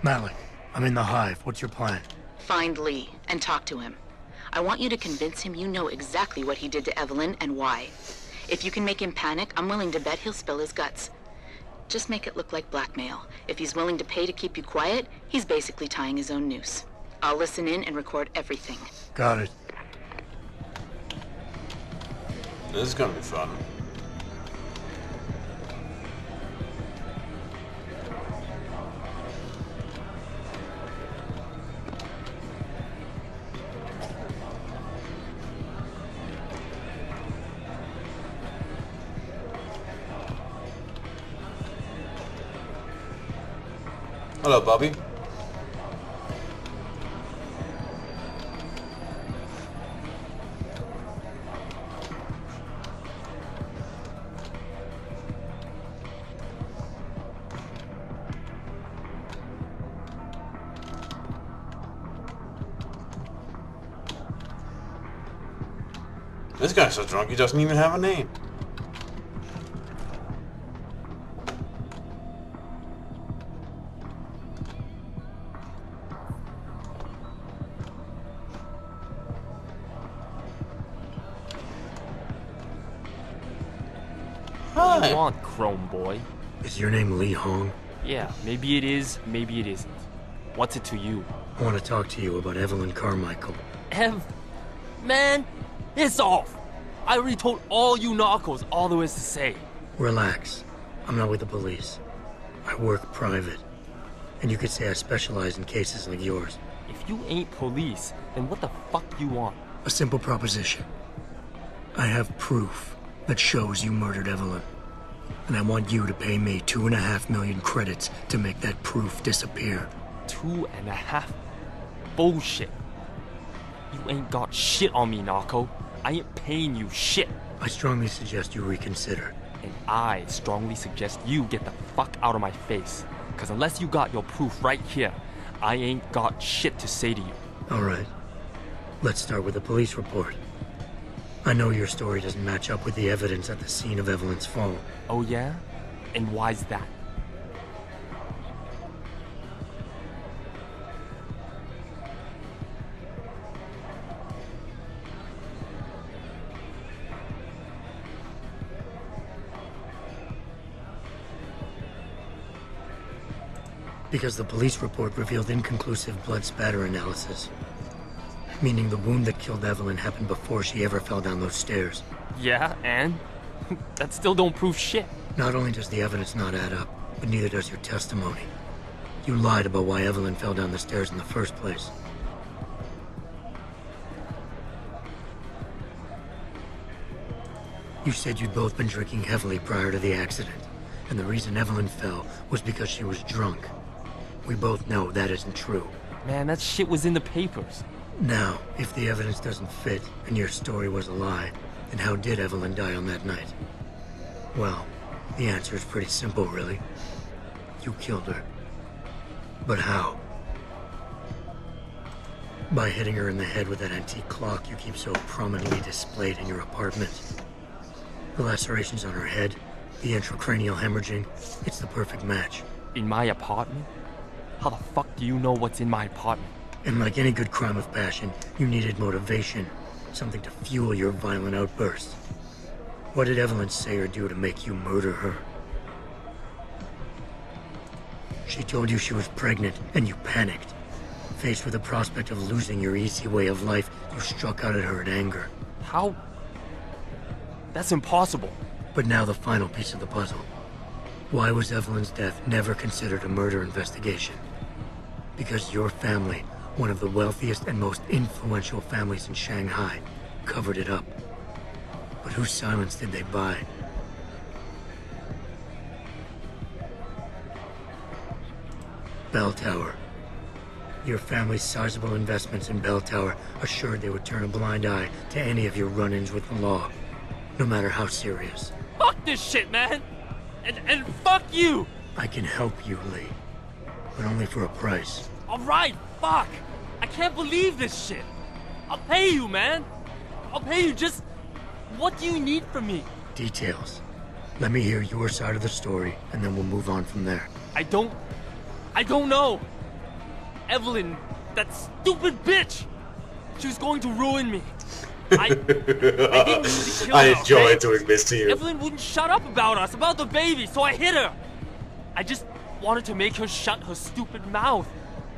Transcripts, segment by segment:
Malik, I'm in the Hive. What's your plan? Find Lee and talk to him. I want you to convince him you know exactly what he did to Evelyn and why. If you can make him panic, I'm willing to bet he'll spill his guts. Just make it look like blackmail. If he's willing to pay to keep you quiet, he's basically tying his own noose. I'll listen in and record everything. Got it. This is gonna be fun. Hello, Bobby. This guy's so drunk he doesn't even have a name. What do you want, Chrome Boy? Is your name Lee Hong? Yeah, maybe it is, maybe it isn't. What's it to you? I want to talk to you about Evelyn Carmichael. Man, it's off! I already told all you narcos all there is to say. Relax. I'm not with the police. I work private. And you could say I specialize in cases like yours. If you ain't police, then what the fuck you want? A simple proposition. I have proof that shows you murdered Evelyn. And I want you to pay me 2.5 million credits to make that proof disappear. 2.5? Bullshit. You ain't got shit on me, narco. I ain't paying you shit. I strongly suggest you reconsider. And I strongly suggest you get the fuck out of my face. Cause unless you got your proof right here, I ain't got shit to say to you. Alright. Let's start with the police report. I know your story doesn't match up with the evidence at the scene of Evelyn's fall. Oh yeah? And why's that? Because the police report revealed inconclusive blood spatter analysis. Meaning the wound that killed Evelyn happened before she ever fell down those stairs. Yeah, and? That still don't prove shit. Not only does the evidence not add up, but neither does your testimony. You lied about why Evelyn fell down the stairs in the first place. You said you'd both been drinking heavily prior to the accident, and the reason Evelyn fell was because she was drunk. We both know that isn't true. Man, that shit was in the papers. Now, if the evidence doesn't fit and your story was a lie, then how did Evelyn die on that night? Well, the answer is pretty simple, really. You killed her. But how? By hitting her in the head with that antique clock you keep so prominently displayed in your apartment. The lacerations on her head, the intracranial hemorrhaging, it's the perfect match. In my apartment? How the fuck do you know what's in my apartment? And like any good crime of passion, you needed motivation, something to fuel your violent outbursts. What did Evelyn say or do to make you murder her? She told you she was pregnant, and you panicked. Faced with the prospect of losing your easy way of life, you struck out at her in anger. How? That's impossible. But now the final piece of the puzzle. Why was Evelyn's death never considered a murder investigation? Because your family, one of the wealthiest and most influential families in Shanghai, covered it up. But whose silence did they buy? Bell Tower. Your family's sizable investments in Bell Tower assured they would turn a blind eye to any of your run-ins with the law, no matter how serious. Fuck this shit, man! And fuck you! I can help you, Lee. But only for a price. Alright, fuck! I can't believe this shit! I'll pay you, man! I'll pay you, just... What do you need from me? Details. Let me hear your side of the story, and then we'll move on from there. I don't know! Evelyn, that stupid bitch! She was going to ruin me. I didn't mean to kill her, I enjoy okay? doing this to you. Evelyn wouldn't shut up about us, about the baby, so I hit her. I just wanted to make her shut her stupid mouth.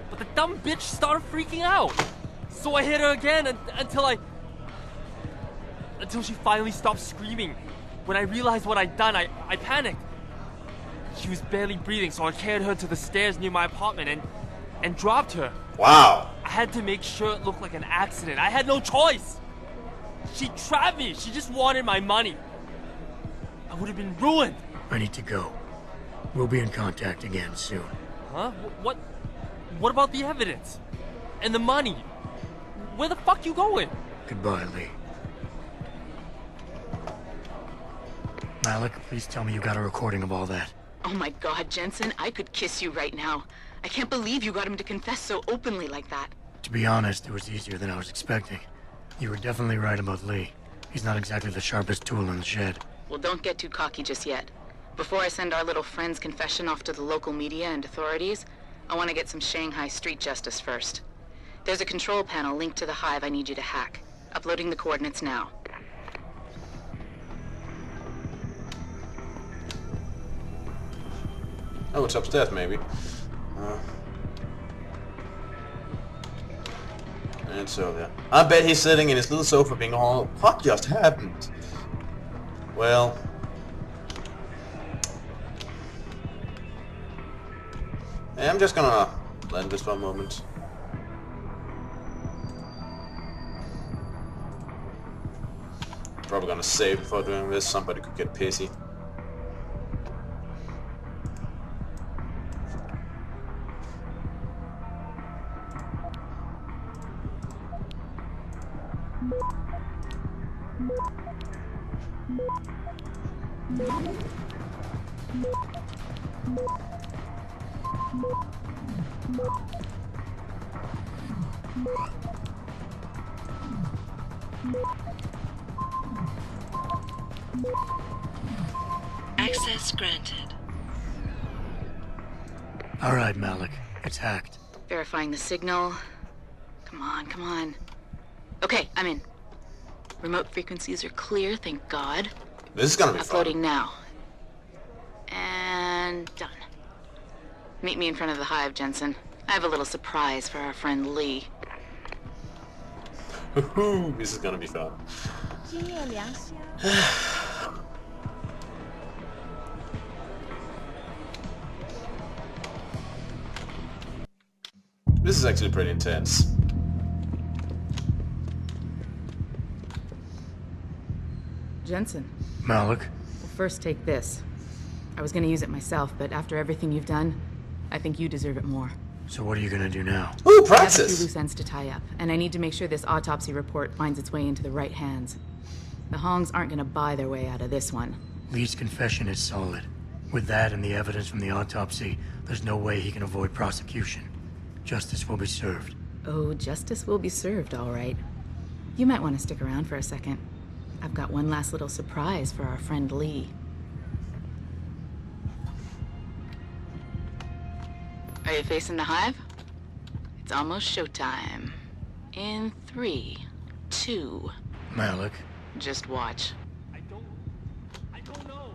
But the dumb bitch started freaking out. So I hit her again until she finally stopped screaming. When I realized what I'd done, I panicked. She was barely breathing, so I carried her to the stairs near my apartment and dropped her. Wow. I had to make sure it looked like an accident. I had no choice. She trapped me. She just wanted my money. I would have been ruined. I need to go. We'll be in contact again soon. Huh? What about the evidence? And the money? Where the fuck you going? Goodbye, Lee. Malik, please tell me you got a recording of all that. Oh my God, Jensen, I could kiss you right now. I can't believe you got him to confess so openly like that. To be honest, it was easier than I was expecting. You were definitely right about Lee. He's not exactly the sharpest tool in the shed. Well, don't get too cocky just yet. Before I send our little friend's confession off to the local media and authorities, I want to get some Shanghai street justice first. There's a control panel linked to the hive I need you to hack. Uploading the coordinates now. Oh, it's upstairs, maybe. And so, yeah. I bet he's sitting in his little sofa being all, what just happened? Well... yeah, I'm just gonna let this for a moment. Probably gonna save before doing this, somebody could get pissy. Access granted. All right, Malik. It's hacked. Verifying the signal. Come on, come on. Okay, I'm in. Remote frequencies are clear, thank God. This is gonna be Uploading fun. now. And done. Meet me in front of the hive, Jensen. I have a little surprise for our friend Lee. This is gonna be fun. This is actually pretty intense. Jensen, Malik? well, first take this. I was gonna use it myself, but after everything you've done, I think you deserve it more. So what are you gonna do now? Ooh, I have a few praxis! loose ends to tie up, and I need to make sure this autopsy report finds its way into the right hands. The Hongs aren't gonna buy their way out of this one. Lee's confession is solid. With that and the evidence from the autopsy, there's no way he can avoid prosecution. Justice will be served. Oh, justice will be served, all right. You might want to stick around for a second. I've got one last little surprise for our friend Lee. Are you facing the hive? It's almost showtime. In 3, 2, Malik? just watch. I don't know.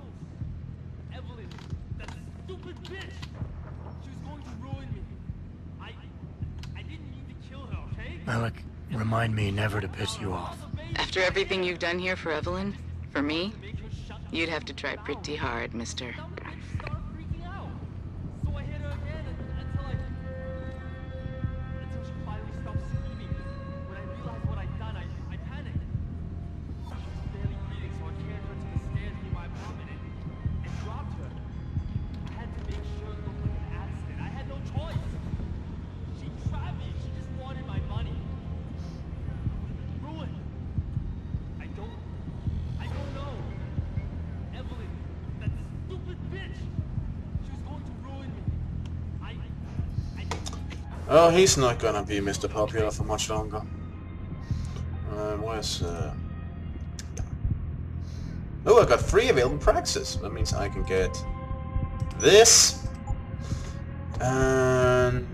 Evelyn, that stupid bitch. She was going to ruin me. I didn't mean to kill her, okay? Malik, remind me never to piss you off. After everything you've done here for Evelyn, for me, Make her shut the you'd have to try pretty hard, mister. dumb bitch started freaking out. So I hit her again until she finally stopped screaming. When I realized what I'd done, I panicked. She was barely breathing, so I carried her to the stairs near my apartment and dropped her. I had to make sure it looked like an accident. I had no choice. She trapped me. She just wanted my money. Ruined. I don't know. Evelyn, that stupid bitch. She was going to ruin me. Oh, he's not gonna be Mr. Popular for much longer. Where's... Oh, I got 3 available praxis. That means I can get this. And...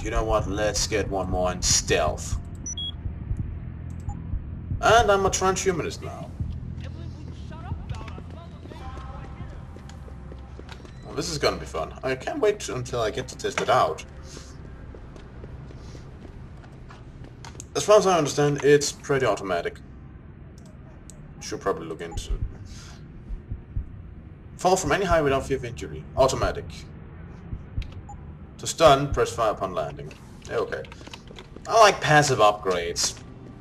You know what? Let's get one more in stealth. And I'm a transhumanist now. Evelyn, will you shut up about us? Smell the thing before I hit her. Well, this is gonna be fun. I can't wait until I get to test it out. As far as I understand, it's pretty automatic. Should probably look into it. Fall from any height without fear of injury. Automatic. To stun, press fire upon landing. Okay. I like passive upgrades,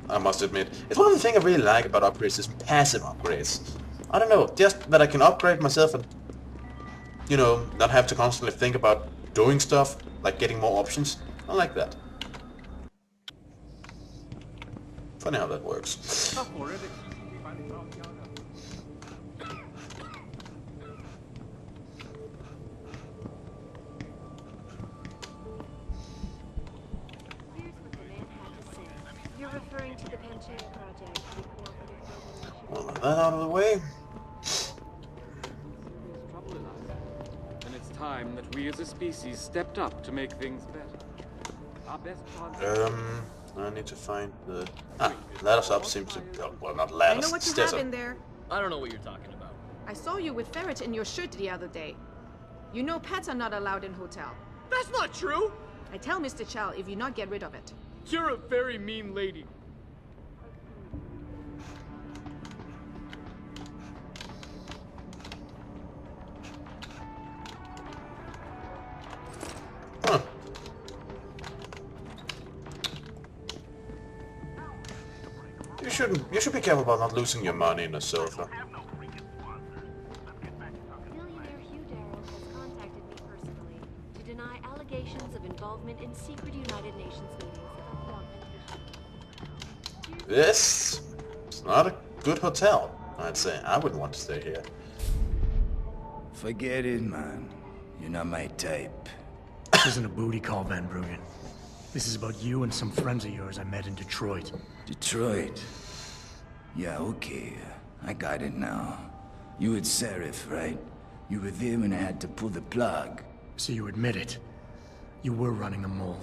I must admit. It's one of the things I really like about upgrades is passive upgrades. I don't know, just that I can upgrade myself and, you know, not have to constantly think about doing stuff, like getting more options. I like that. Funny how that works. Here's what the man had to say. You're referring to the Panchea project, the cooperative building. Well, with that out of the way. There's trouble in us. And it's time that we as a species stepped up to make things better. Our best chance. I need to find the... ladder up seems to... well, not ladder. I know what you stairs have up. in there. I don't know what you're talking about. I saw you with Ferret in your shirt the other day. You know pets are not allowed in hotel. That's not true! I tell Mr. Chow if you not get rid of it. You're a very mean lady. Huh. You should be careful about not losing your money in a sofa. Billionaire Hugh Darrow has contacted me personally to deny allegations of involvement in secret United Nations meetings that I want mentioned. This is not a good hotel, I'd say. I wouldn't want to stay here. Forget it, man. You're not my type. This isn't a booty call, Van Bruggen. This is about you and some friends of yours I met in Detroit. Detroit. Yeah, okay. I got it now. You with Seraph, right? You were there when I had to pull the plug. So you admit it. You were running a mole.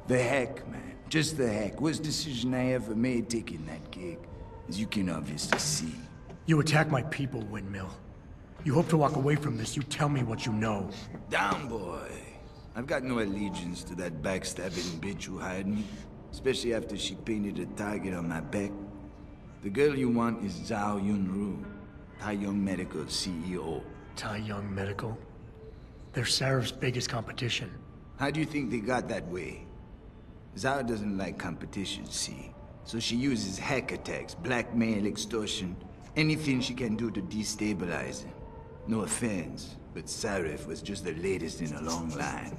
The heck, man. Just the heck. Worst decision I ever made taking that gig. As you can obviously see. You attack my people, Windmill. You hope to walk away from this, you tell me what you know. Down, boy. I've got no allegiance to that backstabbing bitch who hired me. Especially after she painted a target on my back. The girl you want is Zhao Yunru, Tai Young Medical CEO. Tai Young Medical? They're Seraph's biggest competition. How do you think they got that way? Zhao doesn't like competition, see? So she uses hack attacks, blackmail, extortion, anything she can do to destabilize him. No offense, but Seraph was just the latest in a long line.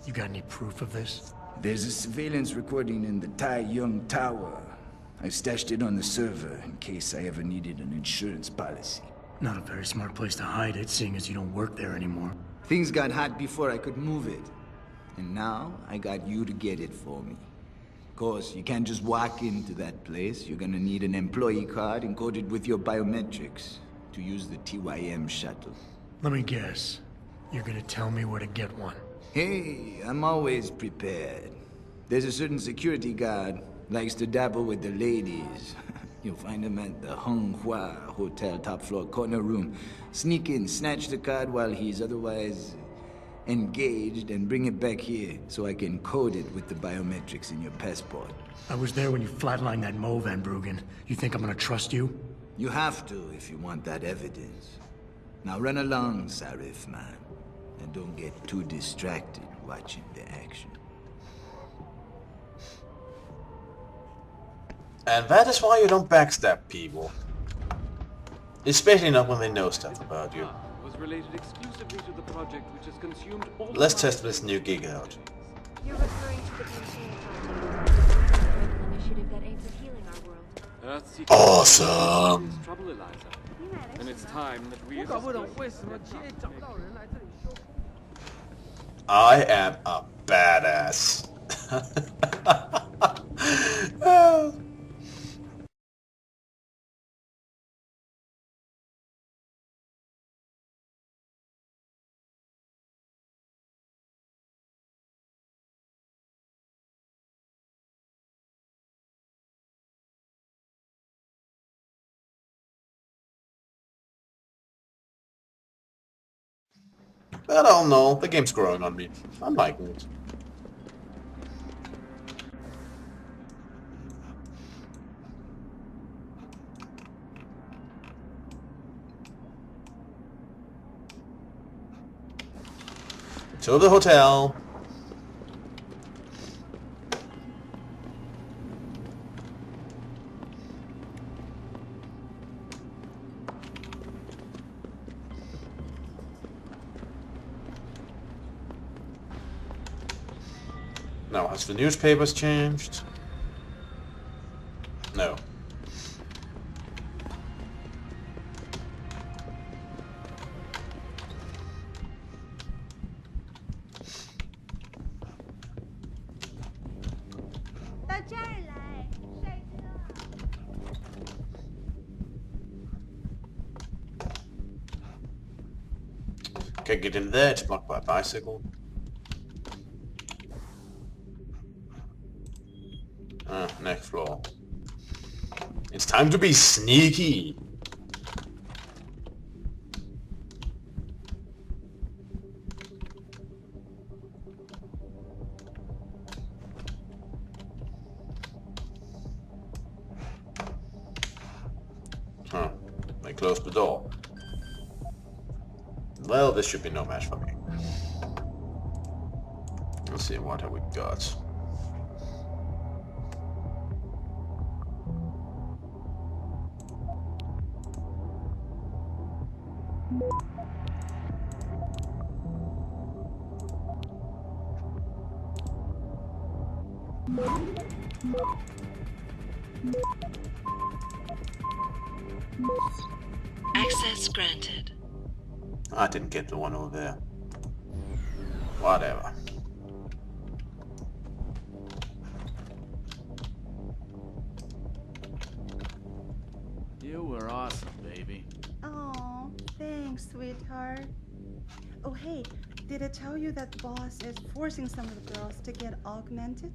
You got any proof of this? There's a surveillance recording in the Tai Young Tower. I stashed it on the server in case I ever needed an insurance policy. Not a very smart place to hide it, seeing as you don't work there anymore. Things got hot before I could move it. And now, I got you to get it for me. Of course, you can't just walk into that place. You're gonna need an employee card encoded with your biometrics to use the TYM shuttle. Let me guess. You're gonna tell me where to get one. Hey, I'm always prepared. There's a certain security guard, likes to dabble with the ladies. You'll find him at the Hung Hua Hotel top floor corner room. Sneak in, snatch the card while he's otherwise engaged, and bring it back here so I can code it with the biometrics in your passport. I was there when you flatlined that mole, Van Bruggen. You think I'm gonna trust you? You have to if you want that evidence. Now run along, Sarif, man. And don't get too distracted watching the action. And that is why you don't backstab people. Especially not when they know stuff about you. Was related exclusively to the project which has consumed all. Let's test this new gig out. You're referring to the Panchea project, an initiative that aims at healing our world. Earth seeking Awesome! is trouble, Eliza. And it's time that we as 搞 a 不懂 species 为什么 stepped 今天 up 找 to 不 make 到人来这里修复。 I am a badass. But I don't know, the game's growing on me. I'm liking it. To the hotel. Now, has the newspapers changed? No. Can't get in there, it's blocked by a bicycle. Next floor. It's time to be sneaky. Huh. They closed the door. Well, this should be no match for me. Let's see, what have we got? Access granted. I didn't get the one over there. Whatever. You were awesome, baby. Oh, thanks, sweetheart. Oh, hey, did I tell you that boss is forcing some of the girls to get augmented?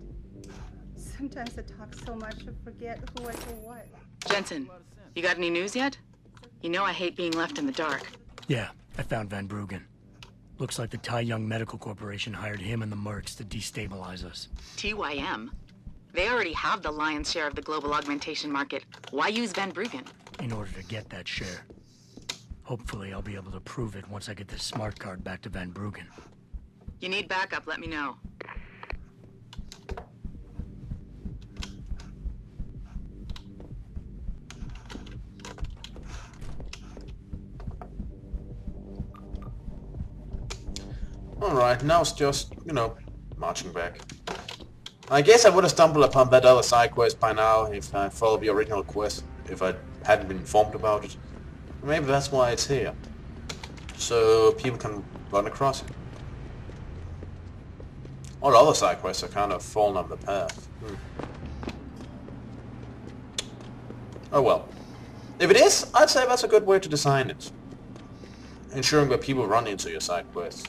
Sometimes I talk so much I forget who I told what. Jensen, you got any news yet? You know I hate being left in the dark. Yeah, I found Van Bruggen. Looks like the Tai Young Medical Corporation hired him and the Mercs to destabilize us. TYM? They already have the lion's share of the global augmentation market. Why use Van Bruggen? In order to get that share. Hopefully I'll be able to prove it once I get this smart card back to Van Bruggen. You need backup, let me know. Alright, now it's just, you know, marching back. I guess I would have stumbled upon that other side quest by now if I followed the original quest, if I hadn't been informed about it. Maybe that's why it's here. So people can run across it. All other side quests are kind of fallen off the path. Oh well. If it is, I'd say that's a good way to design it. Ensuring that people run into your side quests.